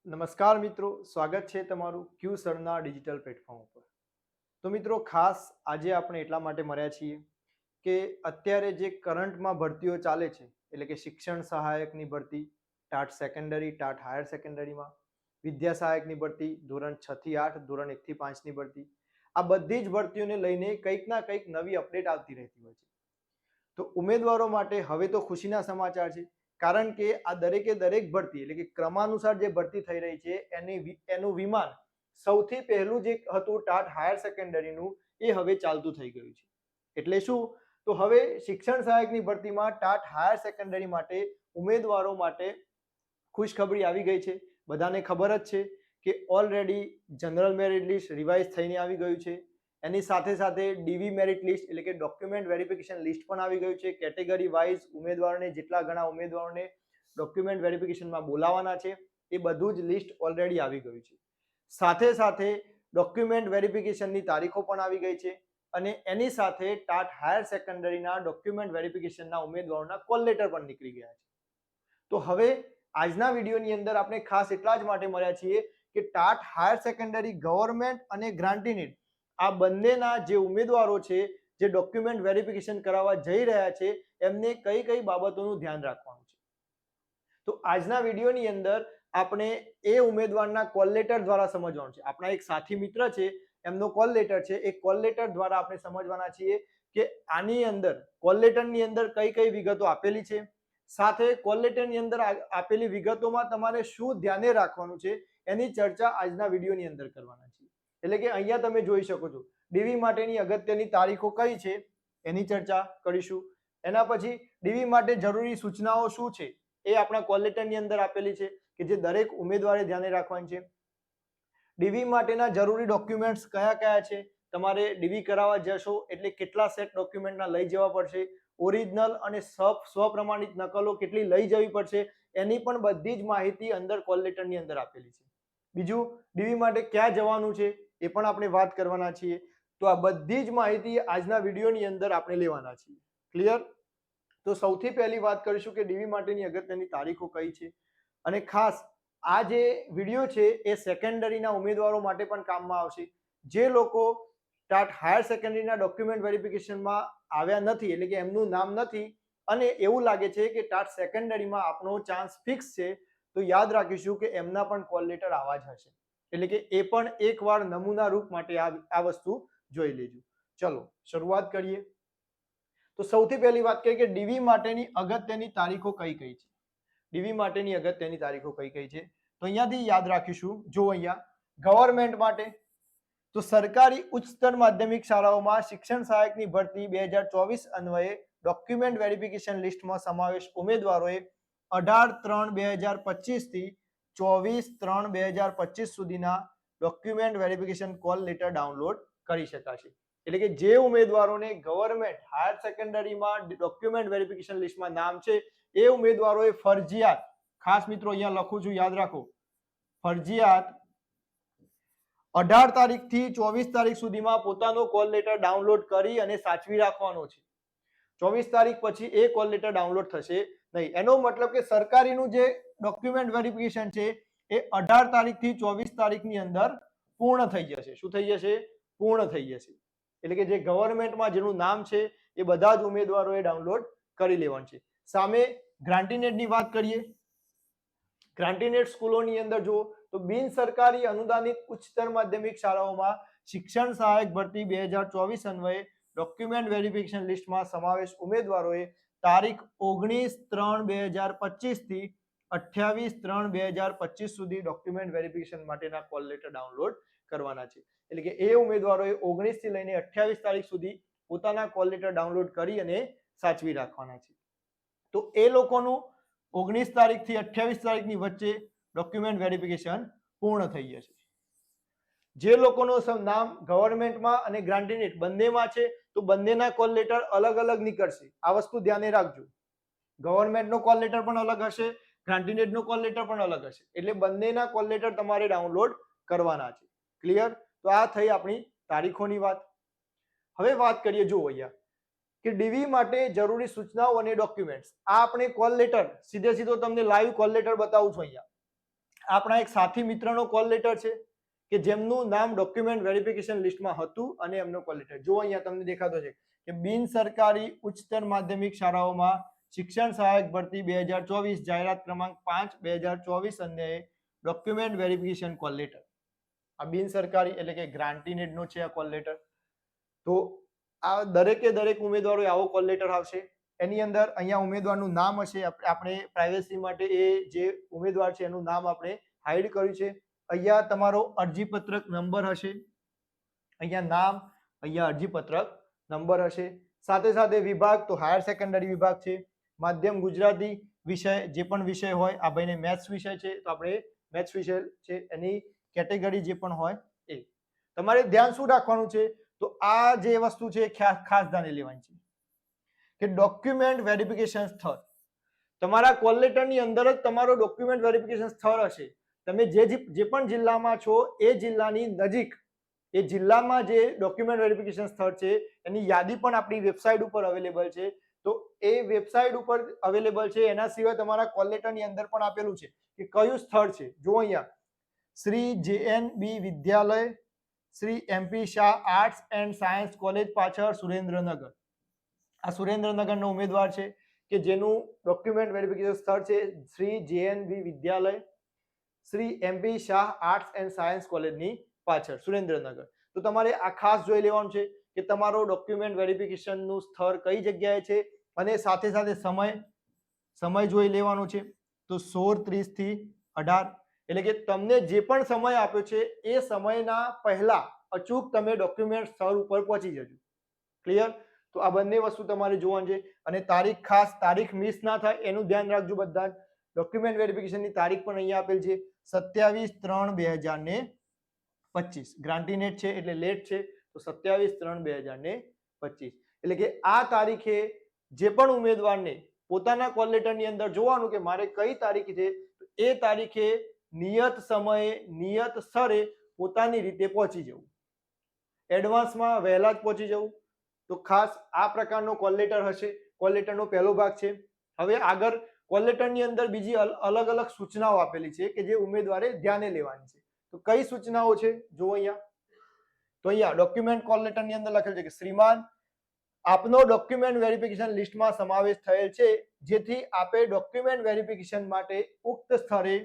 નમસ્કાર મિત્રો, સ્વાગત છે તમારું ક્યુ સરના ડિજિટલ પ્લેટફોર્મ ઉપર. તો મિત્રો, ખાસ આજે આપણે એટલા માટે મળ્યા છીએ કે અત્યારે જે કરંટમાં ભરતીઓ ચાલે છે, એટલે કે શિક્ષણ સહાયકની ભરતી, ટાટ સેકન્ડરી, ટાટ હાયર સેકન્ડરીમાં, વિદ્યા સહાયકની ભરતી, ધોરણ 6 થી 8, ધોરણ 1 થી 5 ની ભરતી, આ બધી જ ભરતીઓને લઈને કંઈક ના કંઈક નવી અપડેટ આવતી રહેતી હોય છે. તો ઉમેદવારો માટે હવે તો ખુશીના સમાચાર છે, કારણ કે આ દરેકે દરેક ભરતી એટલે કે ક્રમાનુસાર જે ભરતી થઈ રહી છે એનું વિમાન સૌથી પહેલું જે હતું ટાટ હાયર સેકન્ડરીનું એ હવે ચાલતું થઈ ગયું છે. એટલે શું? તો હવે શિક્ષણ સહાયકની ભરતીમાં ટાટ હાયર સેકન્ડરી માટે ઉમેદવારો માટે ખુશખબરી આવી ગઈ છે. બધાને ખબર જ છે કે already general merit list revise થઈને આવી ગયું છે. એની સાથે સાથે ડીવી મેરિટ લિસ્ટ એટલે કે ડોક્યુમેન્ટ વેરિફિકેશન લિસ્ટ પણ આવી ગયું છે. કેટેગરી વાઇઝ ઉમેદવારોને જેટલા ઘણા ઉમેદવારોને ડોક્યુમેન્ટ વેરિફિકેશનમાં બોલાવવાના છે એ બધું જ લિસ્ટ ઓલરેડી આવી ગયું છે. સાથે સાથે ડોક્યુમેન્ટ વેરિફિકેશનની તારીખો પણ આવી ગઈ છે અને એની સાથે ટાટ હાયર સેકન્ડરીના ડોક્યુમેન્ટ વેરિફિકેશનના ઉમેદવારોના કોલ લેટર પણ નીકળી ગયા છે. તો હવે આજના વિડીયોની અંદર આપણે ખાસ એટલા જ માટે મળ્યા છીએ કે ટાટ હાયર સેકન્ડરી ગવર્મેન્ટ અને ગ્રાન્ટીનેટ આ બંનેના જે ઉમેદવારો છે જે ડોક્યુમેન્ટ વેરિફિકેશન કરાવવા જઈ રહ્યા છે એમને કઈ કઈ બાબતોનું ધ્યાન રાખવાનું છે. તો આજના વિડીયોની અંદર આપણે એ ઉમેદવારના કોલ લેટર દ્વારા સમજવાનું છે. આપણા એક સાથી મિત્ર છે, એમનો કોલ લેટર છે, એ કોલ લેટર દ્વારા આપણે સમજવાના છીએ કે આની અંદર કોલ લેટરની અંદર કઈ કઈ વિગતો આપેલી છે, સાથે કોલ લેટરની અંદર આપેલી વિગતોમાં તમારે શું ધ્યાને રાખવાનું છે એની ચર્ચા આજના વિડીયોની અંદર કરવાના છે. એટલે કે અહીંયા તમે જોઈ શકો છો ડીવી માટેની અગત્યની તારીખો કઈ છે એની ચર્ચા કરીશું. એના પછી ડીવી માટે જરૂરી સૂચનાઓ શું છે એ આપણા કોલ લેટરની અંદર આપેલી છે કે જે દરેક ઉમેદવારે ધ્યાને રાખવાની છે. ડીવી માટેના જરૂરી ડોક્યુમેન્ટ્સ કયા કયા છે, તમારે ડીવી કરાવવા જશો એટલે કેટલા સેટ ડોક્યુમેન્ટના લઈ જવા પડશે, ઓરિજિનલ અને સ્વપ્રમાણિત નકલો કેટલી લઈ જવી પડશે, એની પણ બધી જ માહિતી અંદર કોલ લેટરની અંદર આપેલી છે. બીજું, ડીવી માટે ક્યાં જવાનું છે એ પણ આપણે વાત કરવાના છીએ. તો આ બધી જ માહિતી આજના વિડીયોની અંદર આપણે લેવાના છીએ. ક્લિયર? તો સૌથી પહેલી વાત કરીશું કે ડીવી માટેની અગત્યની તારીખો કઈ છે. અને ખાસ આ જે વિડીયો છે એ સેકન્ડરીના ઉમેદવારો માટે પણ કામમાં આવશે. જે લોકો ટાટ હાયર સેકન્ડરીના ડોક્યુમેન્ટ વેરિફિકેશનમાં આવ્યા નથી એટલે કે એમનું નામ નથી અને એવું લાગે છે કે ટાટ સેકન્ડરીમાં આપણો ચાન્સ ફિક્સ છે, તો યાદ રાખીશું કે એમના પણ કોલ લેટર આવા જ હશે. એટલે કે એ પણ એકવાર નમૂના રૂપ માટે આ વસ્તુ જોઈ લેજો. ચલો શરૂઆત કરીએ. તો સૌથી પહેલી વાત કરીએ કે ડીવી માટેની અગત્યની તારીખો કઈ કઈ છે. ડીવી માટેની અગત્યની તારીખો કઈ કઈ છે તો અહીંયાથી યાદ રાખીશું. જો અહીંયા ગવર્મેન્ટ માટે તો સરકારી ઉચ્ચતર માધ્યમિક શાળાઓમાં શિક્ષણ સહાયકની ભરતી 2024 અન્વયે ડોક્યુમેન્ટ વેરિફિકેશન લિસ્ટમાં સમાવેશ ઉમેદવારોએ 18/3/2025 થી 24/3/2025 સુધીના document verification call letter download કરી શકાશે. એટલે કે જે ઉમેદવારોને ગવર્મેન્ટ હાયર સેકન્ડરીમાં ડોક્યુમેન્ટ વેરિફિકેશન લિસ્ટમાં નામ છે એ ઉમેદવારોએ ફરજિયાત, ખાસ મિત્રો અહીંયા લખું છું યાદ રાખો, ફરજિયાત 18 તારીખથી 24 તારીખ સુધીમાં પોતાનો કોલ લેટર ડાઉનલોડ કરી અને સાચવી રાખવાનો છે. 24 તારીખ પછી એ કોલ લેટર ડાઉનલોડ થશે નહીં. એનો મતલબ કે સરકારીનું જે ડોક્યુમેન્ટ વેરિફિકેશન છે એ 18 તારીખથી 24 તારીખની અંદર પૂર્ણ થઈ જશે. શું થઈ જશે? પૂર્ણ થઈ જશે. એટલે કે જે ગવર્મેન્ટમાં જેનું નામ છે એ બધા જ ઉમેદવારોએ ડાઉનલોડ કરી લેવાનું છે. સામે ગ્રાન્ટીનેટની વાત કરીએ. ગ્રાન્ટીનેટ સ્કૂલોની અંદર જો તો બિન સરકારી અનુદાનિત ઉચ્ચતર માધ્યમિક શાળાઓમાં શિક્ષણ સહાયક ભરતી 2024 અન્વયે ડોક્યુમેન્ટ વેરિફિકેશન લિસ્ટમાં સમાવેશ ઉમેદવારોએ તારીખ 19/3/2025 થી 28/3/2025 સુધી ડોક્યુમેન્ટ વેરિફિકેશન માટેના કોલ લેટર ડાઉનલોડ કરવાના છે. એટલે કે એ ઉમેદવારોએ 19 થી લઈને 28 તારીખ સુધી પોતાના કોલ લેટર ડાઉનલોડ કરી અને સાચવી રાખવાના છે. તો એ લોકોનું 19 તારીખથી 28 તારીખની વચ્ચે ડોક્યુમેન્ટ વેરિફિકેશન પૂર્ણ થઈ જશે. જે લોકોનું નામ ગવર્મેન્ટમાં અને ગ્રાન્ટીનેટ બંનેમાં છે તો બંનેના કોલ લેટર અલગ અલગ નીકળશે. આ વસ્તુ ધ્યાને રાખજો. ગવર્મેન્ટનો કોલ લેટર પણ અલગ હશે, ગ્રાન્ટીનેટનો કોલ લેટર પણ અલગ હશે. એટલે બંનેના કોલ લેટર તમારે ડાઉનલોડ કરવાના છે. ક્લિયર? તો આ થઈ આપણી તારીખોની વાત. હવે વાત કરીએ જો અહીંયા કે ડીવી માટે જરૂરી સૂચનાઓ અને ડોક્યુમેન્ટ્સ. આ આપણે કોલ લેટર સીધે સીધો તમને લાઈવ કોલ લેટર બતાવું છું અહીંયા. આપણા એક સાથી મિત્રનો કોલ લેટર છે કે જેમનું નામ ડોક્યુમેન્ટ વેરિફિકેશન લિસ્ટમાં હતું અને એમનો કોલ લેટર જો અહીંયા તમને દેખાતો છે કે બિન સરકારી ઉચ્ચતર માધ્યમિક શાળાઓમાં શિક્ષણ સહાયક ભરતી 2024 જાહેરાત ક્રમાંક 5/2024 અન્વયે ડોક્યુમેન્ટ વેરિફિકેશન કોલ લેટર. આ બિન સરકારી એટલે કે ગ્રાન્ટીનેડનો છે આ કોલ લેટર. તો આ દરેકે દરેક ઉમેદવારોએ આવો કોલ લેટર આવશે. એની અંદર અહીંયા ઉમેદવારનું નામ હશે. આપણે પ્રાઇવેસી માટે એ જે ઉમેદવાર છે એનું નામ આપણે હાઈડ કર્યું છે. અહીંયા તમારો અરજીપત્રક નંબર હશે. અહીંયા નામ, અહીંયા અરજીપત્રક નંબર હશે. સાથે સાથે વિભાગ તો હાયર સેકન્ડરી વિભાગ છે. માધ્યમ ગુજરાતી વિષય, જે પણ વિષય હોય, આ ભાઈને મેથ્સ વિષય છે તો આપણે મેથ્સ વિષય છે એની કેટેગરી જે પણ હોય એ. તમારે ધ્યાન શું રાખવાનું છે, તો આ જે વસ્તુ છે ખાસ ધ્યાને લેવાની છે કે ડોક્યુમેન્ટ વેરિફિકેશન સ્થળ, તમારા કોલ લેટરની અંદર જ તમારો ડોક્યુમેન્ટ વેરિફિકેશન સ્થળ હશે. તમે જે પણ જિલ્લામાં છો એ જિલ્લાની નજીક, એ જિલ્લામાં જે ડોક્યુમેન્ટ વેરિફિકેશન સ્થળ છે એની યાદી પણ આપણી વેબસાઇટ ઉપર અવેલેબલ છે. તો એ વેબસાઇટ ઉપર અવેલેબલ છે. એના સિવાય તમારા કોલ લેટરની અંદર પણ આપેલું છે કે કયું સ્થળ છે. જો અહીંયા Shri JNB Vidyalaya, Shri MP Shah arts and science college પાછળ, સુરેન્દ્રનગર. આ સુરેન્દ્રનગરનો ઉમેદવાર છે કે જેનું ડોક્યુમેન્ટ વેરિફિકેશન સ્થળ છે Shri JNB Vidyalaya, Shri MP Shah arts and science કોલેજની પાછળ, સુરેન્દ્રનગર. તો તમારે આ ખાસ જોઈ લેવાનું છે કે તમારો ડોક્યુમેન્ટ વેરિફિકેશનનું સ્થળ કઈ જગ્યાએ છે અને સાથે સાથે સમય જોઈ લેવાનો છે. તો 16:30 થી 18, એટલે કે તમને જે પણ સમય આપ્યો છે એ સમયના પહેલા અચૂક તમે ડોક્યુમેન્ટ સ્થળ ઉપર પહોંચી જજો. ક્લિયર? તો આ બંને વસ્તુ તમારે જોવાની છે. અને તારીખ, ખાસ તારીખ મિસ ના થાય એનું ધ્યાન રાખજો બધા. ડોક્યુમેન્ટ વેરિફિકેશનની તારીખ પણ અહીંયા આપેલ છે 27/3/2025. ગ્રાન્ટીનેટ છે એટલે લેટ છે, તો 27/3/2025. એટલે કે આ તારીખે જે પણ ઉમેદવારને પોતાના કોલ લેટરની અંદર જોવાનું કે મારે કઈ તારીખ છે, એ તારીખે નિયત સમયે નિયત સ્થળે પોતાની રીતે પહોંચી જવું. એડવાન્સમાં વહેલા જ પહોંચી જવું. તો ખાસ આ પ્રકારનો કોલ લેટર હશે. કોલ લેટરનો પહેલો ભાગ છે. હવે આગળ કોલ લેટરની અંદર બીજી અલગ અલગ સૂચનાઓ આપેલી છે કે જે ઉમેદવારે ધ્યાને લેવાની છે. તો કઈ સૂચનાઓ છે જો અહીંયા. તો અહીંયા ડોક્યુમેન્ટ કોલ લેટરની અંદર લખેલ છે કે શ્રીમાન, આપનો ડોક્યુમેન્ટ વેરિફિકેશન લિસ્ટમાં સમાવેશ થયેલ છે, જેથી આપે ડોક્યુમેન્ટ વેરિફિકેશન માટે ઉક્ત સ્થળે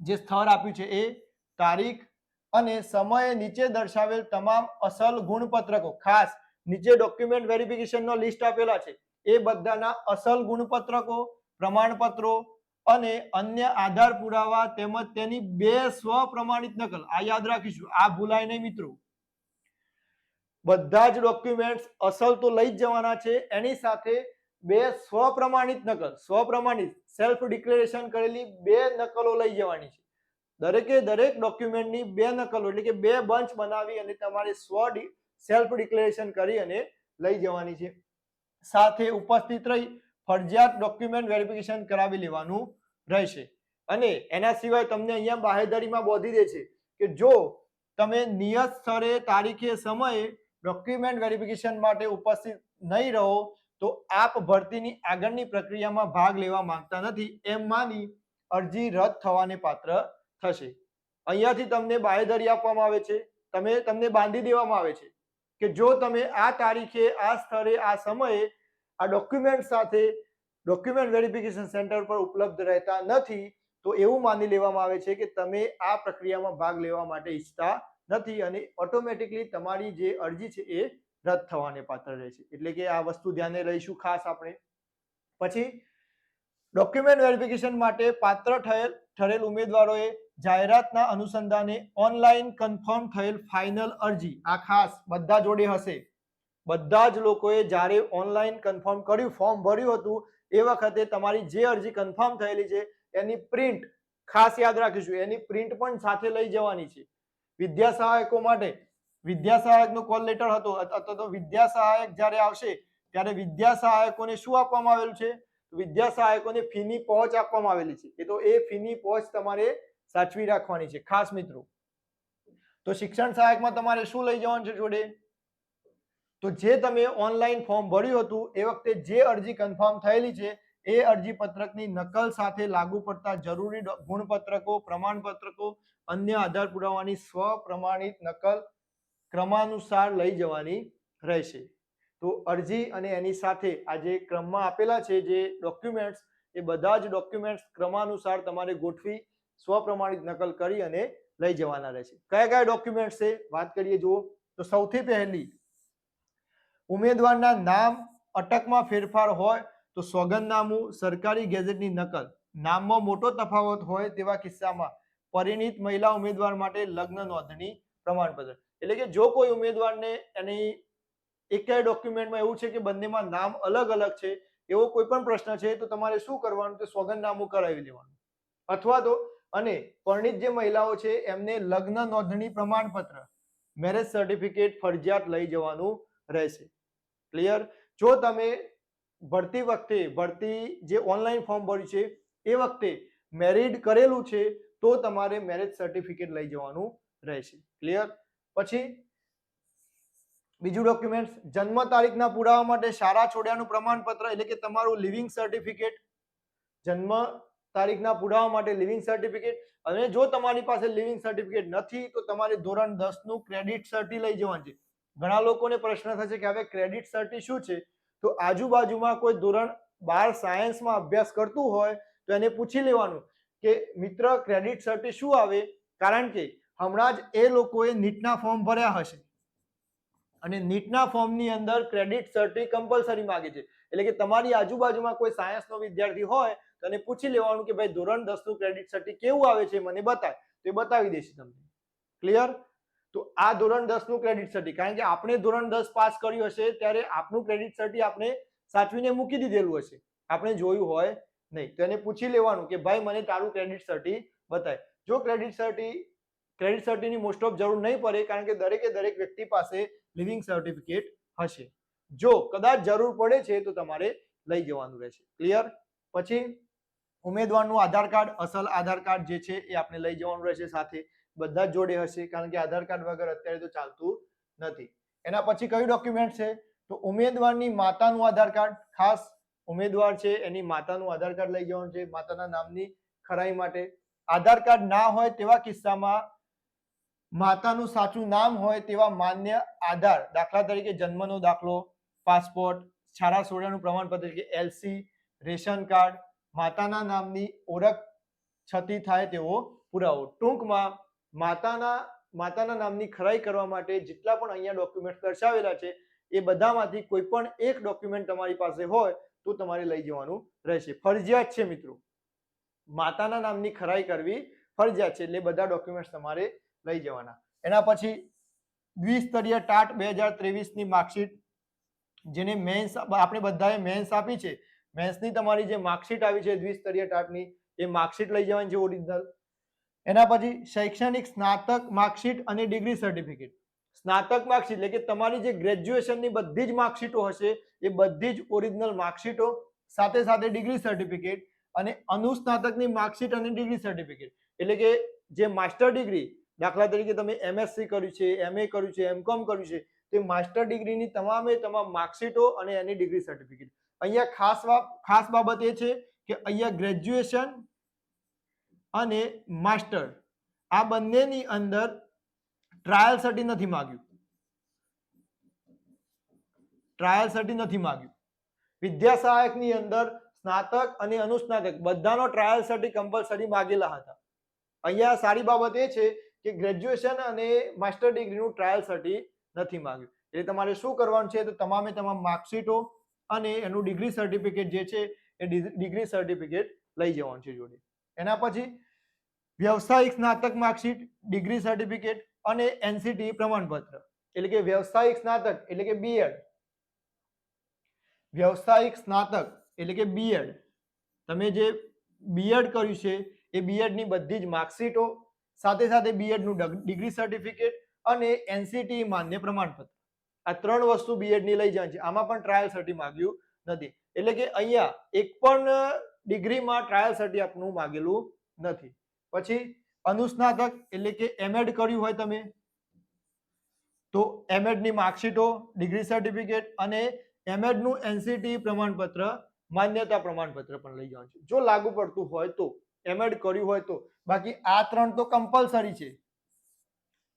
જે સ્થળ આપ્યું છે એ તારીખ અને સમયે નીચે દર્શાવેલ તમામ અસલ ગુણપત્રકો, ખાસ નીચે ડોક્યુમેન્ટ વેરિફિકેશનનો લિસ્ટ આપેલા છે એ બધાના અસલ ગુણપત્રકો, પ્રમાણપત્રો અને અન્ય આધાર પુરાવા તેમજ તેની 2 સ્વપ્રમાણિત નકલ. આ યાદ રાખીશું, આ ભૂલાય નહીં મિત્રો. બધા જ ડોક્યુમેન્ટ્સ અસલ તો લઈ જ જવાના છે, એની સાથે 2 સ્વપ્રમાણિત નકલ, સ્વપ્રમાણિત સેલ્ફ ડિક્લેરેશન કરેલી 2 નકલો લઈ જવાની છે. દરેકે દરેક ડોક્યુમેન્ટની 2 નકલો એટલે કે 2 બંચ બનાવી અને તમારે સેલ્ફ ડિક્લેરેશન કરી અને લઈ જવાની છે. સાથે ઉપસ્થિત રહી ફરજિયાત ડોક્યુમેન્ટ વેરિફિકેશન કરાવી લેવાનું રહેશે. અને એના સિવાય તમને અહીંયા બાહેધરીમાં બોધી દે છે કે જો તમે નિયત સ્થળે તારીખે સમયે ડોક્યુમેન્ટ વેરિફિકેશન માટે ઉપસ્થિત નહીં રહો તો આપ ભરતીની આગળની પ્રક્રિયામાં ભાગ લેવા માંગતા નથી એમ માની અરજી રદ થવાને પાત્ર થશે. અહીંયાથી તમને બાહેધરી આપવામાં આવે છે, તમને બાંધી દેવામાં આવે છે કે જો તમે આ તારીખે, આ સ્થળે, આ સમયે આ ડોક્યુમેન્ટ સાથે ડોક્યુમેન્ટ વેરિફિકેશન સેન્ટર પર ઉપલબ્ધ રહેતા નથી તો એવું માની લેવામાં આવે છે કે તમે આ પ્રક્રિયામાં ભાગ લેવા માટે ઈચ્છતા નથી અને ઓટોમેટિકલી તમારી જે અરજી છે એ રદ થવાને પાત્ર રહેશે. એટલે કે આ વસ્તુ ધ્યાને લઈશું ખાસ આપણે. પછી ડોક્યુમેન્ટ વેરિફિકેશન માટે પાત્ર ઠરેલ ઉમેદવારોએ જાહેરાતના અનુસંધાને ઓનલાઈન કન્ફર્મ થયેલ ફાઇનલ અરજી, આ ખાસ બધા જોડે હશે. બધા જ લોકોએ જ્યારે ઓનલાઈન કન્ફર્મ કર્યું, ફોર્મ ભર્યું હતું એ વખતે તમારી જે અરજી કન્ફર્મ થયેલી છે એની પ્રિન્ટ ખાસ યાદ રાખીશું, એની પ્રિન્ટ પણ સાથે લઈ જવાની છે. વિદ્યા સહાયકો માટે વિદ્યા સહાયકનો કોલ લેટર હતો અથવા તો વિદ્યા સહાયક જ્યારે આવશે ત્યારે વિદ્યા સહાયકોને શું આપવામાં આવેલું છે? વિદ્યા સહાયકોને ફીની પહોંચ આપવામાં આવેલી છે. એ તો એ ફીની પહોંચ તમારે સાચવી રાખવાની છે ખાસ મિત્રો. તો શિક્ષણ સહાયકમાં તમારે શું લઈ જવાનું છે જોડે? તો જે તમે ઓનલાઈન ફોર્મ ભર્યું હતું એ વખતે જે અરજી કન્ફર્મ થયેલી છે એ અરજી પત્રકની નકલ સાથે લાગુ પડતા જરૂરી ગુણપત્રકો, પ્રમાણપત્રકો, અન્ય આધાર પુરાવાની સ્વપ્રમાણિત નકલ ક્રમાનુસાર લઈ જવાની રહેશે. તો અરજી અને એની સાથે આ જે ક્રમમાં આપેલા છે જે ડોક્યુમેન્ટ્સ, એ બધા જ ડોક્યુમેન્ટ્સ ક્રમાનુસાર તમારે ગોઠવી સ્વપ્રમાણિત નકલ કરી અને લઈ જવાના રહેશે. કયા કયા ડોક્યુમેન્ટ્સ છે વાત કરીએ. જુઓ તો સૌથી પહેલી, ઉમેદવારના નામ અટકમાં ફેરફાર હોય તો સોગંદનામું, સરકારી ગેઝેટની નકલ. નામમાં મોટો તફાવત હોય તેવા કિસ્સામાં પરિણીત મહિલા ઉમેદવાર માટે લગ્ન નોંધણી પ્રમાણપત્ર. એટલે કે જો કોઈ ઉમેદવારને એની એકેય ડોક્યુમેન્ટમાં એવું છે કે બંનેમાં નામ અલગ અલગ છે, એવો કોઈ પણ પ્રશ્ન છે, તો તમારે શું કરવાનું? તો સોગંદનામું કરાવી લેવાનું. અથવા તો અને પરિણીત જે મહિલાઓ છે એમને લગ્ન નોંધણી પ્રમાણપત્ર, મેરેજ સર્ટિફિકેટ ફરજિયાત લઈ જવાનું રહેશે. ક્લિયર? જો તમે ભરતી જે ઓનલાઈન ફોર્મ ભર્યું છે એ વખતે મેરિડ કરેલું છે તો તમારે મેરેજ સર્ટિફિકેટ લઈ જવાનું રહેશે. ક્લિયર? પછી બીજું ડોક્યુમેન્ટ, જન્મ તારીખના પુરાવા માટે શાળા છોડ્યાનું પ્રમાણપત્ર, એટલે કે તમારું લિવિંગ સર્ટિફિકેટ. જન્મ તારીખના પુરાવા માટે લિવિંગ સર્ટિફિકેટ. અને જો તમારી પાસે લિવિંગ સર્ટિફિકેટ નથી તો તમારે ધોરણ 10 નું ક્રેડિટ સર્ટી લઈ જવાનું છે. ઘણા લોકોને પ્રશ્ન થશે કે હવે ક્રેડિટ સર્ટી શું છે? તો આજુબાજુમાં કોઈ ધોરણ 12 સાયન્સમાં અભ્યાસ કરતું હોય તો એને પૂછી લેવાનું કે મિત્ર ક્રેડિટ સર્ટી શું આવે? કારણ કે હમણાં જ એ લોકોએ નીટના ફોર્મ ભર્યા હશે અને નીટના ફોર્મની અંદર ક્રેડિટ સર્ટી કમ્પલસરી માંગે છે. એટલે કે તમારી આજુબાજુમાં કોઈ સાયન્સનો વિદ્યાર્થી હોય તો એને પૂછી લેવાનું કે ભાઈ ધોરણ 10 નું ક્રેડિટ સર્ટી કેવું આવે છે, મને બતાય. તો એ બતાવી દેશે તમને. ક્લિયર? તો આ ધોરણ 10 નું ક્રેડિટ સર્ટી, કારણ કે આપણે ધોરણ 10 પાસ કર્યું હશે ત્યારે આપણું ક્રેડિટ સર્ટી આપણે સાચવીને મૂકી દીધેલું હશે, આપણે જોયું હોય નહીં. તો એને પૂછી લેવાનું કે ભાઈ મને તારું ક્રેડિટ સર્ટી બતાય. જો ક્રેડિટ સર્ટીની મોસ્ટ ઓફ જરૂર નહીં પડે, કારણ કે દરેક વ્યક્તિ પાસે લિવિંગ સર્ટિફિકેટ હશે. જો કદાચ જરૂર પડે છે તો તમારે લઈ જવાનું રહેશે. ક્લિયર? પછી ઉમેદવારનું આધાર કાર્ડ, અસલ આધાર કાર્ડ જે છે એ આપણે લઈ જવાનું રહેશે સાથે. બધા જ જોડે હશે, કારણ કે આધાર કાર્ડ વગર અત્યારે તો ચાલતું નથી. એના પછી કયું ડોક્યુમેન્ટ છે? તો ઉમેદવારની માતાનું આધાર કાર્ડ. ખાસ ઉમેદવાર છે એની માતાનું આધાર કાર્ડ લઈ જવાનું છે માતાના નામની ખરાઈ માટે. આધાર કાર્ડ ના હોય તેવા કિસ્સામાં માતાનું સાચું નામ હોય તેવા માન્ય આધાર, દાખલા તરીકે જન્મનો દાખલો, પાસપોર્ટ, શાળા છોડ્યાનું પ્રમાણપત્ર કે એલસી, રેશન કાર્ડ, માતાના નામની ઓળખ છતી થાય તેવો પુરાવો. ટૂંકમાં માતાના નામની ખરાઈ કરવા માટે જેટલા પણ અહીંયા ડોક્યુમેન્ટ દર્શાવેલા છે એ બધામાંથી કોઈ પણ એક ડોક્યુમેન્ટ તમારી પાસે હોય તો તમારે લઈ જવાનું રહેશે. ફરજિયાત છે મિત્રો, માતાના નામની ખરાઈ કરવી ફરજિયાત છે, એટલે બધા ડોક્યુમેન્ટ તમારે લઈ જવાના. એના પછી દ્વિસ્તરીય ટાટ 2023 ની માર્કશીટ, જેને મેન્સ આપણે બધાએ મેન્સ આપી છે, મેન્સની તમારી જે માર્કશીટ આવી છે દ્વિસ્તરીય ટાટની, એ માર્કશીટ લઈ જવાની છે ઓરિજિનલ. એના પછી શૈક્ષણિક સ્નાતક માર્કશીટ અને ડિગ્રી સર્ટિફિકેટ. સ્નાતક માર્કશીટ એટલે કે તમારી જે ગ્રેજ્યુએશનની બધી જ માર્કશીટો હશે એ બધી જ ઓરિજિનલ માર્કશીટો, સાથે સાથે ડિગ્રી સર્ટિફિકેટ અને અનુસ્નાતકની માર્કશીટ અને ડિગ્રી સર્ટિફિકેટ. એટલે કે જે માસ્ટર ડિગ્રી, દાખલા તરીકે તમે MSc કર્યું છે, MA કર્યું છે, MCOM કર્યું છે, તે માસ્ટર ડિગ્રીની તમામે તમામ માર્કશીટો અને એની ડિગ્રી સર્ટિફિકેટ. અહીંયા ખાસ બાબત એ છે કે અહીંયા ગ્રેજ્યુએશન અને માસ્ટર આ બંનેની અંદર ટ્રાયલ સર્ટી નથી માંગ્યું. વિદ્યા સહાયકની અંદર સ્નાતક અને અનુસ્નાતક બધાનો ટ્રાયલ સર્ટી કમ્પલસરી માંગેલા હતા. અહીંયા સારી બાબત એ છે કે ગ્રેજ્યુએશન અને માસ્ટર ડિગ્રીનું ટ્રાયલ સર્ટી નથી માંગ્યું. એટલે તમારે શું કરવાનું છે? તો તમામે તમામ માર્કશીટો અને એનું ડિગ્રી સર્ટિફિકેટ જે છે એ ડિગ્રી સર્ટિફિકેટ લઈ જવાનું છે જોડે. એના પછી વ્યવસાયિક સ્નાતક માર્કશીટ, ડિગ્રી સર્ટિફિકેટ અને NCT પ્રમાણપત્ર. એટલે કે વ્યવસાયિક સ્નાતક એટલે કે બીએડ, વ્યવસાયિક સ્નાતક એટલે કે બીએડ, તમે જે બીએડ કર્યું છે એ બીએડ ની બધી જ માર્કશીટો, સાથે સાથે બીએડ નું ડિગ્રી સર્ટિફિકેટ અને NCT માન્ય પ્રમાણપત્ર, આ ત્રણ વસ્તુ બીએડ ની લઈ જવાની છે. આમાં પણ ટ્રાયલ સર્ટી માંગ્યું નથી. એટલે કે અહીંયા એક પણ ડિગ્રીમાં ટ્રાયલ સર્ટી આપનું માંગેલું નથી. પછી અનુસ્નાતક એટલે કે એમએડ કર્યું હોય તમે તો એમએડ ની માર્કશીટો, ડિગ્રી સર્ટિફિકેટ અને એમએડ નું NCT પ્રમાણપત્ર માન્યતા પ્રમાણપત્ર પણ લઈ જવાનું છે, જો લાગુ પડતું હોય તો, એમએડ કર્યું હોય તો. બાકી આ 3 તો કમ્પલસરી છે.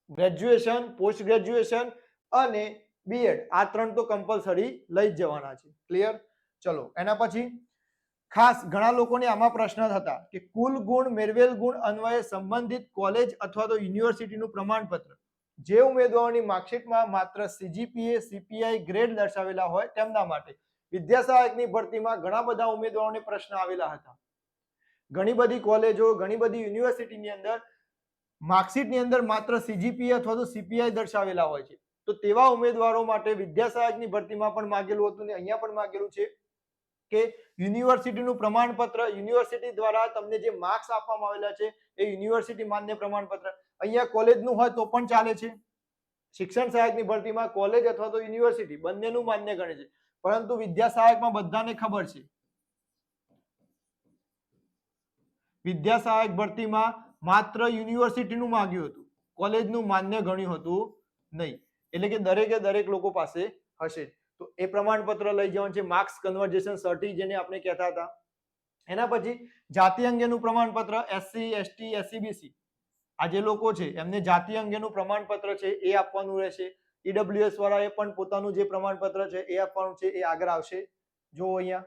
ગ્રેજ્યુએશન, પોસ્ટ ગ્રેજ્યુએશન અને બીએડ, આ 3 તો કમ્પલસરી લઈ જ જવાના છે. ક્લિયર? ચલો એના પછી ખાસ ઘણા લોકોને આમાં પ્રશ્ન થતા કે કુલ ગુણ મેળવેલ ગુણ અન્વયે સંબંધિત કોલેજ અથવા તો યુનિવર્સિટીનું પ્રમાણપત્ર જે ઉમેદવારોની માર્કશીટમાં માત્ર સીજીપીએ, સીપીઆઈ ગ્રેડ દર્શાવેલા હોય તેમના માટે. વિદ્યા સહાયકની ભરતીમાં ઘણા બધા ઉમેદવારોને પ્રશ્ન આવેલા હતા. ઘણી બધી કોલેજો, ઘણી બધી યુનિવર્સિટીની અંદર માર્કશીટની અંદર માત્ર સીજીપીએ અથવા તો સીપીઆઈ દર્શાવેલા હોય છે. તો તેવા ઉમેદવારો માટે વિદ્યા સહાયકની ભરતીમાં પણ માંગેલું હતું ને અહીંયા પણ માંગેલું છે કે યુનિવર્સિટીનું પ્રમાણપત્ર, યુનિવર્સિટી દ્વારા તમને જે માર્ક્સ આપવામાં આવેલા છે એ યુનિવર્સિટી માન્ય પ્રમાણપત્ર. અહીંયા કોલેજનું હોય તો પણ ચાલે છે. શિક્ષણ સહાયકની ભરતીમાં કોલેજ અથવા તો યુનિવર્સિટી બંનેનું માન્ય ગણે છે, પરંતુ વિદ્યા સહાયકમાં બધાને ખબર છે વિદ્યા સહાયક ભરતીમાં માત્ર યુનિવર્સિટીનું માંગ્યું હતું, કોલેજનું માન્ય ગણ્યું હતું નહીં. એટલે કે દરેકે દરેક લોકો પાસે હશે. તો એ પ્રમાણપત્ર લઈ જવાનું છે. માર્ક્સ કન્વર્જેશન સર્ટી જેને આપણે કહેતા હતા. એના પછી જાતિ અંગેનું પ્રમાણપત્ર, એસસી, એસટી, એસસીબીસી આ જે લોકો છે એમને જાતિ અંગેનું પ્રમાણપત્ર છે એ આપવાનું રહેશે. ઈડબ્લ્યુએસ વાળાએ પણ પોતાનું જે પ્રમાણપત્ર છે એ આપવાનું છે, એ આગળ આવશે. જો અહીંયા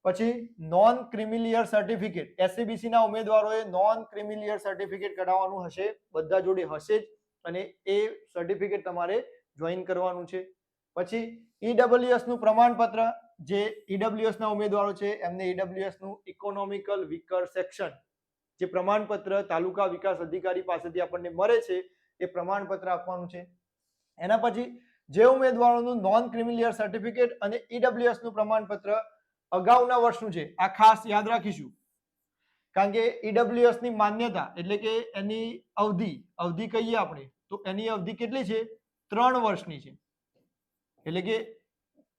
પછી નોન ક્રિમિલિયર સર્ટિફિકેટ, એસસીબીસી ના ઉમેદવારોએ નોન ક્રિમિલિયર સર્ટિફિકેટ કઢાવવાનું હશે, બધા જોડે હશે જ, અને એ સર્ટિફિકેટ તમારે જોઈન કરવાનું છે. પછી ઈડબ્લ્યુએસ નું પ્રમાણપત્ર, જે ઈડબ્લ્યુએસ ના ઉમેદવારો છે એમને ઈડબ્લ્યુએસ નું ઇકોનોમિકલ વીકર સેક્શન જે પ્રમાણપત્ર તાલુકા વિકાસ અધિકારી પાસેથી આપણને મળે છે એ પ્રમાણપત્ર આપવાનું છે. એના પછી જે ઉમેદવારોનું નોન ક્રિમિલિયર સર્ટિફિકેટ અને ઈડબ્લ્યુએસ નું પ્રમાણપત્ર અગાઉના વર્ષનું છે, આ ખાસ યાદ રાખીશું, કારણ કે ઈડબ્લ્યુએસ ની માન્યતા એટલે કે એની અવધિ કહીએ આપણે તો એની અવધિ કેટલી છે? 3 વર્ષની છે. એટલે કે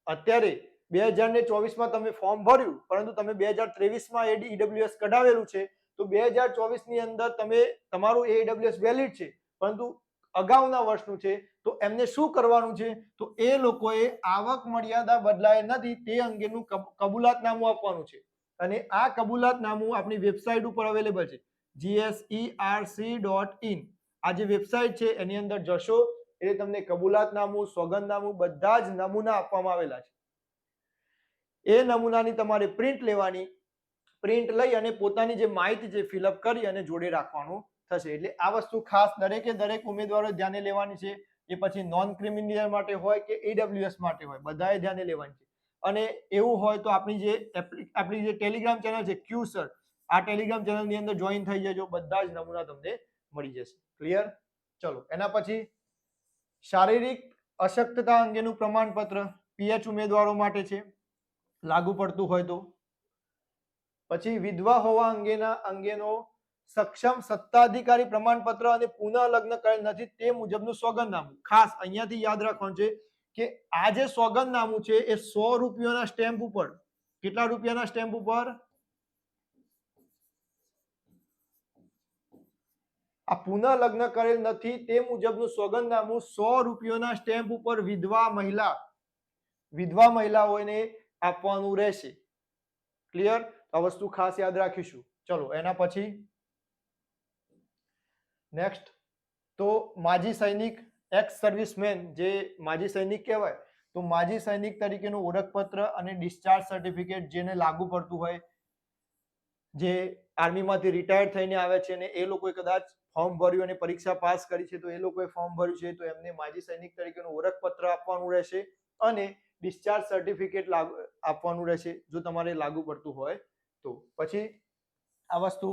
અત્યારે 2024માં તમે ફોર્મ ભર્યું, પરંતુ તમે 2023માં ઈડબ્લ્યુએસ કઢાવેલું છે, તો 2024ની અંદર તમારું એ ઈડબ્લ્યુએસ વેલિડ છે, પરંતુ અગાઉના વર્ષનું છે, તો એમને શું કરવાનું છે? તો એ લોકોએ આવક મર્યાદા બદલાય નથી તે અંગેનું કબૂલાતનામું આપવાનું છે. અને આ કબૂલાતનામું આપણી વેબસાઇટ ઉપર અવેલેબલ છે, gserc.in. આ જે વેબસાઇટ છે એની અંદર જશો એટલે તમને કબૂલાતનામું, સોગંદનામું બધા જ નમૂના આપવામાં આવેલા છે. એ નમૂનાની તમારે પ્રિન્ટ લેવાની, પ્રિન્ટ લઈ અને પોતાની જે માહિતી છે ફિલઅપ કરી અને જોડે રાખવાનું થશે. એટલે આ વસ્તુ ખાસ દરેકે દરેક ઉમેદવારો ધ્યાને લેવાની છે. એ પછી નોન ક્રિમિનલ માટે હોય કે ઈડબ્લ્યુએસ માટે હોય, બધાએ ધ્યાને લેવાની છે. અને એવું હોય તો આપણી જે ટેલિગ્રામ ચેનલ છે ક્યુસર, આ ટેલિગ્રામ ચેનલની અંદર જોઈન થઈ જજો, બધા જ નમૂના તમને મળી જશે. ક્લિયર? ચલો એના પછી શારીરિક અશક્તતા અંગેનું પ્રમાણપત્ર પીએચ ઉમેદવારો માટે છે, લાગુ પડતું હોય તો. પછી વિધવા હોવા અંગેનો સક્ષમ સત્તાધિકારી પ્રમાણપત્ર અને પુનઃ લગ્ન કરેલ નથી તે મુજબનું સોગંદનામું. ખાસ અહીંયાથી યાદ રાખવાનું છે કે આ જે સોગંદનામું છે એ 100 રૂપિયાના સ્ટેમ્પ ઉપર, કેટલા રૂપિયાના સ્ટેમ્પ ઉપર? આ પુનઃ લગ્ન કરેલ નથી તે મુજબનું સોગંદનામું 100 રૂપિયાના સ્ટેમ્પ ઉપર વિધવા મહિલાઓને આપવાનું રહેશે. ક્લિયર? આ વસ્તુ ખાસ યાદ રાખીશું. ચલો એના પછી નેક્સ્ટ તો માજી સૈનિક, એક્સ સર્વિસમેન, જે માજી સૈનિક કહેવાય, તો માજી સૈનિક તરીકેનું ઓળખપત્ર અને ડિસ્ચાર્જ સર્ટિફિકેટ જેને લાગુ પડતું હોય, જે આર્મીમાંથી રિટાયર્ડ થઈને આવે છે અને એ લોકોએ કદાચ ફોર્મ ભર્યું અને પરીક્ષા પાસ કરી છે, તો એ લોકોએ ફોર્મ ભર્યું છે તો એમને માજી સૈનિક તરીકેનું ઓળખપત્ર આપવાનું રહેશે અને ડિસ્ચાર્જ સર્ટિફિકેટ આપવાનું રહેશે જો તમારે લાગુ પડતું હોય તો. પછી આ વસ્તુ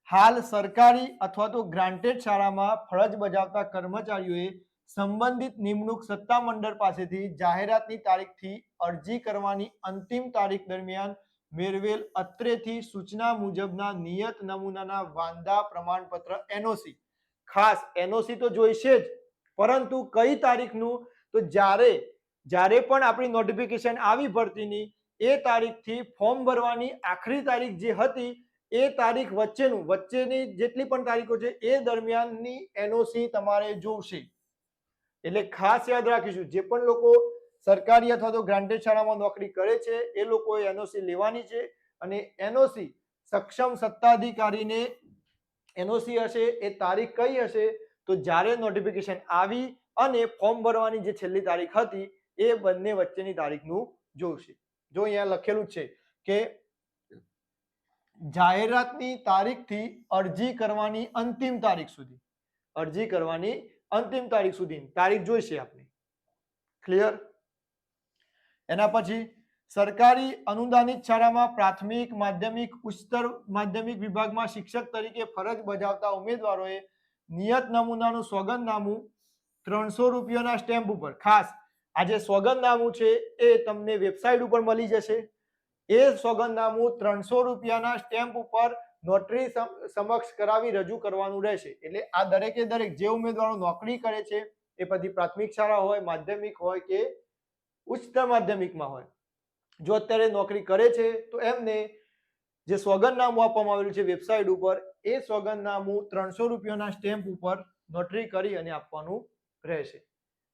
હાલ સરકારી અથવા તો ગ્રાન્ટેડ શાળામાં ફરજ બજાવતા કર્મચારીઓએ સંબંધિત નિમણૂક સત્તામંડળ પાસેથી જાહેરાતની તારીખથી અરજી કરવાની અંતિમ તારીખ દરમિયાન મેળવેલ અત્રેથી સૂચના મુજબના નિયત નમૂનાના વાંધા પ્રમાણપત્ર એનઓસી. ખાસ એનઓસી તો જોઈશે જ, પરંતુ કઈ તારીખનું? તો જ્યારે પણ આપણી નોટિફિકેશન આવી ભરતીની એ તારીખથી ફોર્મ ભરવાની આખરી તારીખ જે હતી એ તારીખ વચ્ચેની જેટલી પણ તારીખો છે એ દરમિયાનની એનઓસી તમારે જોશે. એટલે ખાસ યાદ રાખીશું, જે પણ લોકો સરકારી અથવા તો ગ્રાન્ટેડ શાળામાં નોકરી કરે છે એ લોકોએ એનઓસી લેવાની છે અને એનઓસી સક્ષમ સત્તાધિકારીને એનઓસી હશે એ તારીખ કઈ હશે તો જ્યારે નોટિફિકેશન આવી અને ફોર્મ ભરવાની જે છેલ્લી તારીખ હતી એ બંને વચ્ચેની તારીખનું જોશે. જો અહીંયા લખેલું છે કે જાહેરાતની તારીખથી અરજી કરવાની અંતિમ તારીખ સુધી તારીખ જોઈશે આપણે. ક્લિયર? એના પછી સરકારી અનુદાનિત શાળામાં પ્રાથમિક માધ્યમિક ઉચ્ચતર માધ્યમિક વિભાગમાં શિક્ષક તરીકે ફરજ બજાવતા ઉમેદવારોએ નિયત નમૂનાનું સોગંદનામું 300 રૂપિયાના સ્ટેમ્પ ઉપર, ખાસ આ જે સોગંદનામું છે એ તમને વેબસાઇટ ઉપર મળી જશે. એ સોગંદનામું 300 રૂપિયાના સ્ટેમ્પ ઉપર નોટરી સમક્ષ કરાવી રજૂ કરવાનું રહેશે. એટલે આ દરેકે દરેક જે ઉમેદવારો નોકરી કરે છે એ પછી પ્રાથમિક શાળા હોય, માધ્યમિક હોય કે ઉચ્ચતર માધ્યમિકમાં હોય, જો અત્યારે નોકરી કરે છે તો એમને જે સોગંદનામું આપવામાં આવેલું છે વેબસાઇટ ઉપર એ સોગંદનામું 300 રૂપિયાના સ્ટેમ્પ ઉપર નોટરી કરી અને આપવાનું રહેશે.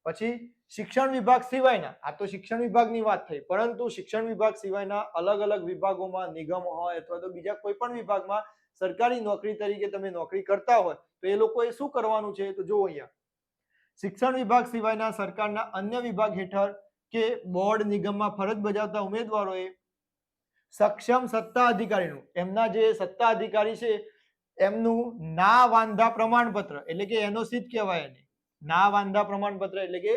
પછી શિક્ષણ વિભાગ સિવાયના, આ તો શિક્ષણ વિભાગની વાત થઈ, પરંતુ શિક્ષણ વિભાગ સિવાયના અલગ અલગ વિભાગોમાં, નિગમો હોય અથવા તો બીજા કોઈ પણ વિભાગમાં સરકારી નોકરી તરીકે તમે નોકરી કરતા હોય તો એ લોકોએ શું કરવાનું છે તો જુઓ અહીંયા, શિક્ષણ વિભાગ સિવાયના સરકારના અન્ય વિભાગ હેઠળ કે બોર્ડ નિગમમાં ફરજ બજાવતા ઉમેદવારોએ સક્ષમ સત્તા અધિકારીનું, એમના જે સત્તા અધિકારી છે એમનું ના વાંધા પ્રમાણપત્ર એટલે કે એનઓસી જ કહેવાય એને, ના વાંધા પ્રમાણપત્ર એટલે કે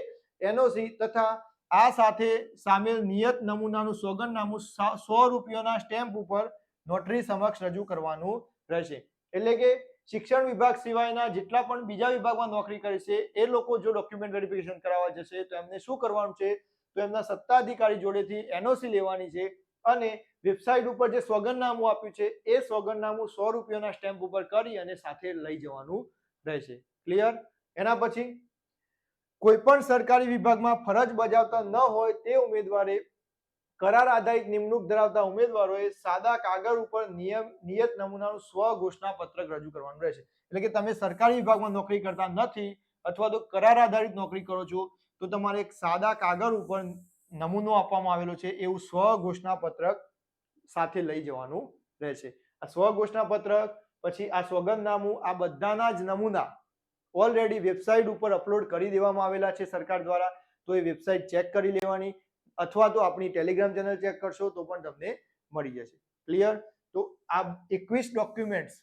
એનઓસી તથા આ સાથે સામેલ નિયત નમૂનાનું સોગંદનામું 100 રૂપિયાના સ્ટેમ્પ ઉપર નોટરી સમક્ષ રજૂ કરવાનું રહેશે. એટલે કે શિક્ષણ વિભાગ સિવાયના જેટલા પણ બીજા વિભાગમાં નોકરી કરે છે એ લોકો જો ડોક્યુમેન્ટ વેરિફિકેશન કરાવવા જશે તો એમને શું કરવાનું છે તો એમના સત્તાધિકારી જોડેથી એનઓસી લેવાની છે અને વેબસાઇટ ઉપર જે સોગંદનામું આપ્યું છે એ સોગંદનામું 100 રૂપિયાના સ્ટેમ્પ ઉપર કરી અને સાથે લઈ જવાનું રહેશે. ક્લિયર? એના પછી કોઈ પણ સરકારી વિભાગમાં ફરજ બજાવતા ન હોય તે ઉમેદવારે કરાર આધારિત નિમણૂક ધરાવતા ઉમેદવારોએ સાદા કાગળ ઉપર નિયત નમૂનાનું સ્વ ઘોષણા પત્રક રજૂ કરવાનું રહેશે. એટલે કે તમે સરકારી વિભાગમાં નોકરી કરતા નથી અથવા તો કરાર આધારિત નોકરી કરો છો તો તમારે એક સાદા કાગળ ઉપર નમૂનો આપવામાં આવેલો છે એવું સ્વ ઘોષણા પત્રક સાથે લઈ જવાનું રહેશે. આ સ્વ ઘોષણા પત્રક પછી આ સોગંદનામું, આ બધાના જ નમૂના ઓલરેડી વેબસાઇટ ઉપર અપલોડ કરી દેવામાં આવેલા છે સરકાર દ્વારા, તો એ વેબસાઇટ ચેક કરી લેવાની અથવા તો આપણી ટેલિગ્રામ ચેનલ ચેક કરશો તો પણ તમને મળી જશે. ક્લિયર? તો આ 21 ડોક્યુમેન્ટ્સ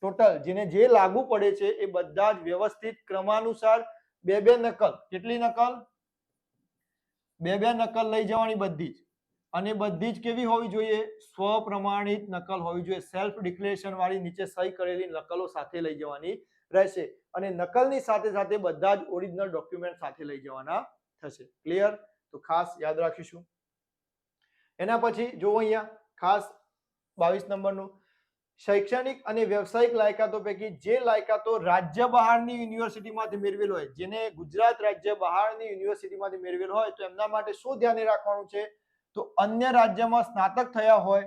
ટોટલ જેને જે લાગુ પડે છે એ બધા જ વ્યવસ્થિત ક્રમાનુસાર બે નકલ, કેટલી નકલ? બે નકલ લઈ જવાની બધી જ, અને બધી જ કેવી હોવી જોઈએ? સ્વપ્રમાણિત નકલ હોવી જોઈએ. સેલ્ફ ડિક્લેરેશન વાળી નીચે સહી કરેલી નકલો સાથે લઈ જવાની રહેશે અને નકલની સાથે સાથે બધા જ ઓરિજિનલ ડોક્યુમેન્ટ સાથે લઈ જવાના થશે. ક્લિયર? તો ખાસ યાદ રાખીશું. એના પછી જો અહીંયા ખાસ 22 નંબરનું, શૈક્ષણિક અને વ્યવસાયિક લાયકાતો પૈકી જે લાયકાતો રાજ્ય બહારની યુનિવર્સિટીમાંથી મેળવેલ હોય, જેને ગુજરાત રાજ્ય બહારની યુનિવર્સિટીમાંથી મેળવેલ હોય તો એમના માટે શું ધ્યાને રાખવાનું છે તો અન્ય રાજ્યમાં સ્નાતક થયા હોય,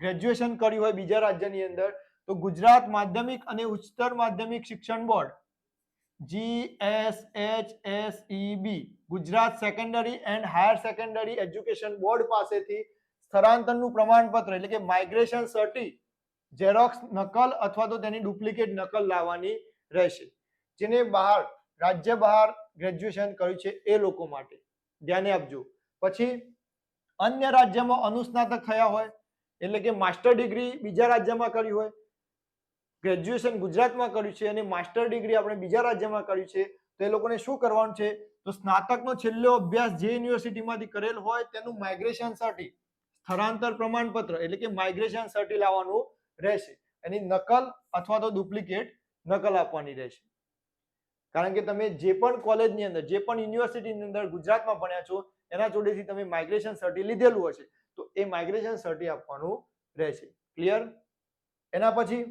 ગ્રેજ્યુએશન કર્યું હોય બીજા રાજ્યની અંદર, તો ગુજરાત માધ્યમિક અને ઉચ્ચતર માધ્યમિક શિક્ષણ board GSHSEB, Gujarat secondary and higher secondary education board પાસેથી સ્થળાંતરનું પ્રમાણપત્ર એટલે કે માઇગ્રેશન સર્ટી ઝેરોક્સ નકલ અથવા તો તેની ડુપ્લિકેટ નકલ લાવવાની રહેશે. જેને બહાર રાજ્ય બહાર ગ્રેજ્યુએશન કર્યું છે એ લોકો માટે ધ્યાને આપજો. પછી અન્ય રાજ્યમાં અનુસ્નાતક થયા હોય એટલે કે માસ્ટર ડિગ્રી બીજા રાજ્યમાં કરી હોય, ગ્રેજ્યુએશન ગુજરાતમાં કર્યું છે અને માસ્ટર ડિગ્રી આપણે બીજા રાજ્યમાં કર્યું છે તો એ લોકોને શું કરવાનું છે તો સ્નાતકનો છેલ્લો અભ્યાસ જે યુનિવર્સિટીમાંથી કરેલ હોય તેનું માઇગ્રેશન સર્ટી, સ્થળાંતર પ્રમાણપત્ર એટલે કે માઇગ્રેશન સર્ટી લાવવાનું રહેશે. એની નકલ અથવા તો ડુપ્લિકેટ નકલ આપવાની રહેશે. કારણ કે તમે જે પણ કોલેજની અંદર, જે પણ યુનિવર્સિટીની અંદર ગુજરાતમાં ભણ્યા છો એના જોડેથી તમે માઇગ્રેશન સર્ટી લીધેલું હશે તો એ માઇગ્રેશન સર્ટી આપવાનું રહેશે. ક્લિયર? એના પછી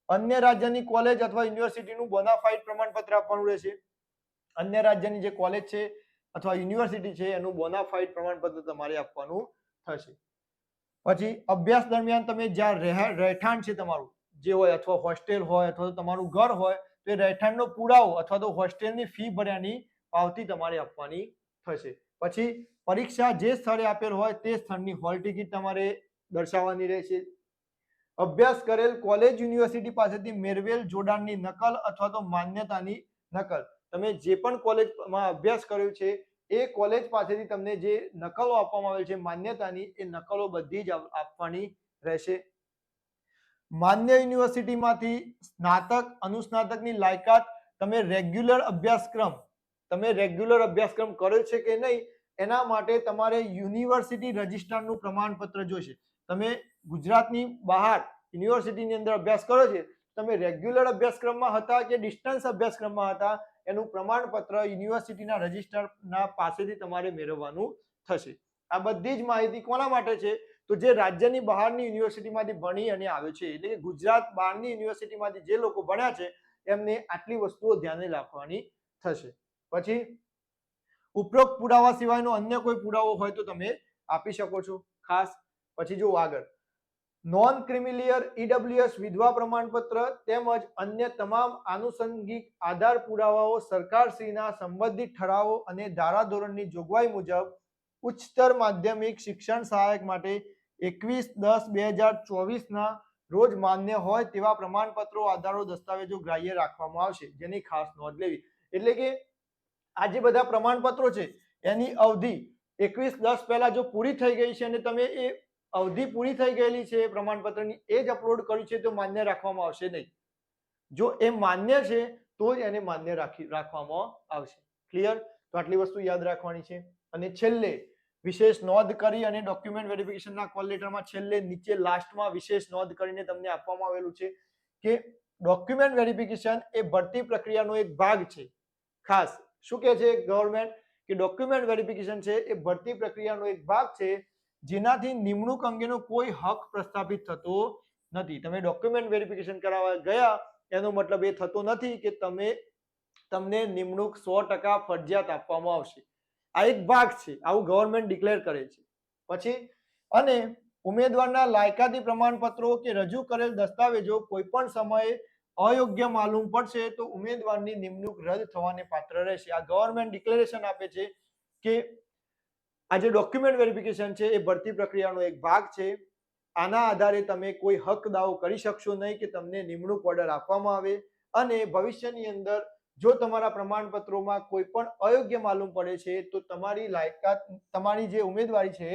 અન્ય રાજ્યની કોલેજ અથવા યુનિવર્સિટીનું બોનાફાઇડ પ્રમાણપત્ર આપવાનું રહેશે. અન્ય રાજ્યની જે કોલેજ છે અથવા યુનિવર્સિટી છે એનું બોનાફાઇડ પ્રમાણપત્ર તમારે આપવાનું થશે. પછી અભ્યાસ દરમિયાન તમે જ્યાં રહેઠાણ છે તમારું જે હોય અથવા હોસ્ટેલ હોય અથવા તો તમારું ઘર હોય તો એ રહેઠાણનો પુરાવો અથવા તો હોસ્ટેલની ફી ભર્યાની પાવતી તમારે આપવાની થશે. પછી પરીક્ષા જે સ્થળે આપેલ હોય તે સ્થળની હોલ ટિકિટ તમારે દર્શાવવાની રહેશે. અભ્યાસ કરેલ કોલેજ યુનિવર્સિટી પાસેથી મેળવેલ જોડાણની નકલ અથવા તો માન્યતાની નકલ. તમે જે પણ કોલેજમાં અભ્યાસ કર્યો છે એ કોલેજ પાસેથી તમને જે નકલો આપવામાં આવેલ છે માન્યતાની, એ નકલો બધી જ આપવાની રહેશે. માન્ય યુનિવર્સિટીમાંથી સ્નાતક અનુસ્નાતકની લાયકાત, તમે રેગ્યુલર અભ્યાસક્રમ કર્યો છે કે નહીં એના માટે તમારે યુનિવર્સિટી રજિસ્ટ્રારનું પ્રમાણપત્ર જોઈશે. તમે ગુજરાતની બહાર યુનિવર્સિટીની અંદર અભ્યાસ કરો છો, તમે રેગ્યુલર અભ્યાસક્રમમાં હતા કે ડિસ્ટન્સ અભ્યાસક્રમમાં હતા, એનું પ્રમાણપત્ર યુનિવર્સિટીના રજિસ્ટ્રારના પાસેથી તમારે મેળવવાનું થશે. આ બધી જ માહિતી કોના માટે છે? તો જે રાજ્યની બહારની યુનિવર્સિટીમાંથી ભણી અને આવ્યો છે, એટલે કે ગુજરાત બહારની યુનિવર્સિટીમાંથી જે લોકો ભણ્યા છે એમને આટલી વસ્તુઓ ધ્યાને રાખવાની થશે. પછી ઉપરોક્ત પુરાવા સિવાયનો અન્ય કોઈ પુરાવો હોય તો તમે આપી શકો છો ખાસ. પછી જો આગળ નોન ક્રિમિલિયર ઈડબ્લ્યુએસ વિધવા પ્રમાણપત્ર તેમજ અન્ય તમામ આનુષંગિક આધાર પુરાવાઓ સરકારશ્રીના સંબંધિત ઠરાવો અને ધારાધોરણની જોગવાઈ મુજબ ઉચ્ચતર માધ્યમિક શિક્ષણ સહાયક માટે 21/10/2024 રોજ માન્ય હોય તેવા પ્રમાણપત્રો આધારો દસ્તાવેજો ગ્રાહ્ય રાખવામાં આવશે, જેની ખાસ નોંધ લેવી. એટલે કે આ જે બધા પ્રમાણપત્રો છે એની અવધિ 21/10 પહેલા જો પૂરી થઈ ગઈ છે અને તમે એ અવધિ પૂરી થઈ ગયેલી છે પ્રમાણપત્રની એ જ અપલોડ કર્યું છે તો માન્ય રાખવામાં આવશે નહીં. જો એ માન્ય છે તો જ એને માન્ય રાખવામાં આવશે. ક્લિયર? તો આટલી વસ્તુ યાદ રાખવાની છે. અને છેલ્લે વિશેષ નોંધ કરી અને ડોક્યુમેન્ટ વેરિફિકેશનના કોલ લેટરમાં છેલ્લે નીચે લાસ્ટમાં વિશેષ નોંધ કરીને તમને આપવામાં આવેલું છે કે ડોક્યુમેન્ટ વેરિફિકેશન એ ભરતી પ્રક્રિયાનો એક ભાગ છે. ખાસ શું કહે છે ગવર્મેન્ટ કે ડોક્યુમેન્ટ વેરિફિકેશન છે એ ભરતી પ્રક્રિયાનો એક ભાગ છે, જેનાથી નિમણૂક અંગેનો કોઈ હક પ્રસ્થાપિત થતો નથી. તમે ડોક્યુમેન્ટ વેરિફિકેશન કરાવવા ગયા એનો મતલબ એ થતો નથી કે તમને નિમણૂક 100% ફરજિયાત આપવામાં આવશે. આ એક ભાગ છે, આવું ગવર્મેન્ટ ડિક્લેર કરે છે. પછી અને ઉમેદવારના લાયકાતી પ્રમાણપત્રો કે રજૂ કરેલ દસ્તાવેજો કોઈ પણ સમયે અયોગ્ય માલુમ પડશે તો ઉમેદવારની નિમણૂક રદ થવાને પાત્ર રહેશે. આ ગવર્મેન્ટ ડિક્લેરેશન આપે છે કે આ જે ડોક્યુમેન્ટ વેરિફિકેશન છે એ ભરતી પ્રક્રિયાનો એક ભાગ છે. આના આધારે તમે કોઈ હક દાવો કરી શકશો નહીં કે તમને નિમણૂક ઓર્ડર આપવામાં આવે, અને ભવિષ્યની અંદર જો તમારા પ્રમાણપત્રોમાં કોઈ પણ અયોગ્ય માલુમ પડે છે તો તમારી લાયકાત, તમારી જે ઉમેદવારી છે એ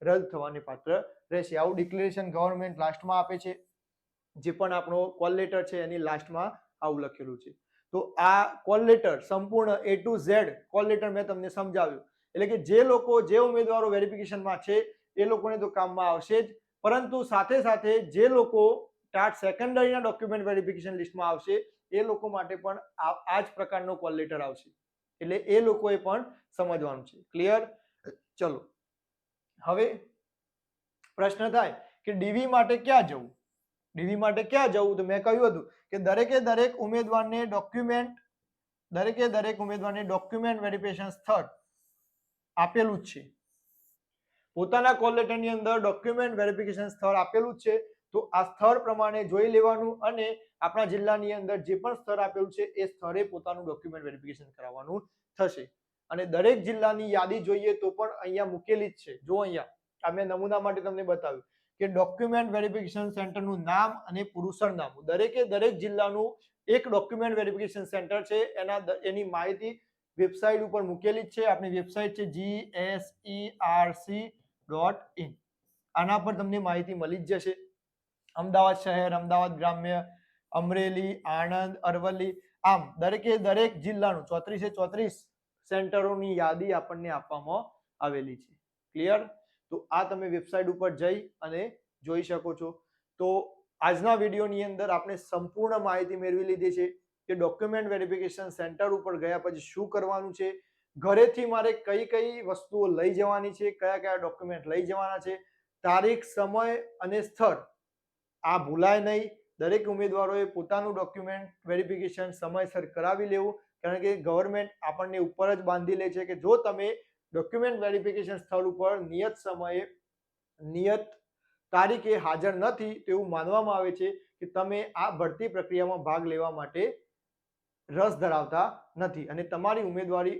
રદ થવાને પાત્ર રહેશે. આવું ડિક્લેરેશન ગવર્મેન્ટ લાસ્ટમાં આપે છે. જે પણ આપણો કોલ લેટર છે એની લાસ્ટમાં આવું લખેલું છે. તો આ કોલ લેટર સંપૂર્ણ A to Z call letter મેં તમને સમજાવ્યું. એટલે કે જે લોકો, જે ઉમેદવારો વેરિફિકેશનમાં છે એ લોકોને તો કામમાં આવશે જ, પરંતુ સાથે સાથે જે લોકો ટાટ સેકન્ડરીના ડોક્યુમેન્ટ વેરિફિકેશન લિસ્ટમાં આવશે એ લોકો માટે પણ આ જ પ્રકારનો કોલ લેટર આવશે. એટલે એ લોકોએ પણ સમજવાનું છે. ક્લિયર? ચલો હવે પ્રશ્ન થાય કે ડીવી માટે ક્યાં જવું? ડીવી માટે ક્યાં જવું? તો મેં કહ્યું હતું કે દરેક ઉમેદવારને ડોક્યુમેન્ટ વેરિફિકેશન સ્થળ આપેલું જ છે. પોતાના કોલ લેટરની અંદર ડોક્યુમેન્ટ વેરિફિકેશન સ્થળ આપેલું જ છે. તો આ સ્થળ પ્રમાણે જોઈ લેવાનું અને આપણા જિલ્લાની અંદર જે પણ સ્થળ આપેલું છે એ સ્થળે પોતાનું ડોક્યુમેન્ટ વેરિફિકેશન કરાવવાનું થશે. અને દરેક જિલ્લાની યાદી જોઈએ તો પણ અહીંયા મૂકેલી જ છે. જો અહીંયા આ મેં નમૂના માટે તમને બતાવ્યું કે ડોક્યુમેન્ટ વેરિફિકેશન સેન્ટરનું નામ અને પૂરું સરનામું, દરેક જિલ્લાનું એક ડોક્યુમેન્ટ વેરિફિકેશન સેન્ટર છે. એની માહિતી વેબસાઇટ ઉપર મૂકેલી જ છે. આપણી વેબસાઇટ છે gserc.in. આના પર તમને માહિતી મળી જ જશે. અમદાવાદ શહેર, અમદાવાદ ગ્રામ્ય, અમરેલી, આણંદ, અરવલ્લી, આમ દરેક જિલ્લાનું 34 સેન્ટરોની યાદી આપણને આપવામાં આવેલી છે. ક્લિયર? તો આ તમે વેબસાઇટ ઉપર જઈ અને જોઈ શકો છો. તો આજના વિડીયોની અંદર આપણે સંપૂર્ણ માહિતી મેળવી લીધી છે કે ડોક્યુમેન્ટ વેરિફિકેશન સેન્ટર ઉપર ગયા પછી શું કરવાનું છે, ઘરેથી મારે કઈ વસ્તુઓ લઈ જવાની છે, કયા ડોક્યુમેન્ટ લઈ જવાના છે, તારીખ, સમય અને સ્થળ આ ભૂલાય નહીં. દરેક ઉમેદવારોએ પોતાનું ડોક્યુમેન્ટ વેરિફિકેશન સમયસર કરાવી લેવું, કારણ કે ગવર્મેન્ટ આપણને ઉપર જ બાંધી લે છે કે જો તમે ડોક્યુમેન્ટ વેરિફિકેશન સ્થળ ઉપર નિયત સમયે, નિયત તારીખે હાજર નથી તો એવું માનવામાં આવે છે કે તમે આ ભરતી પ્રક્રિયામાં ભાગ લેવા માટે રસ ધરાવતા નથી અને તમારી ઉમેદવારી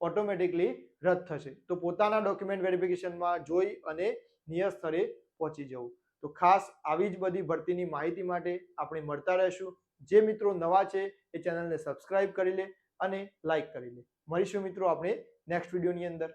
ઓટોમેટિકલી રદ થશે. તો પોતાના ડોક્યુમેન્ટ વેરિફિકેશનમાં જોઈ અને નિયત સ્થળે પહોંચી જવું. તો ખાસ આવી જ બધી ભરતીની માહિતી માટે આપણે મળતા રહેશું. જે મિત્રો નવા છે એ ચેનલને સબસ્ક્રાઇબ કરી લે અને લાઈક કરી લે. મળીશું મિત્રો આપણે નેક્સ્ટ વિડીયોની અંદર.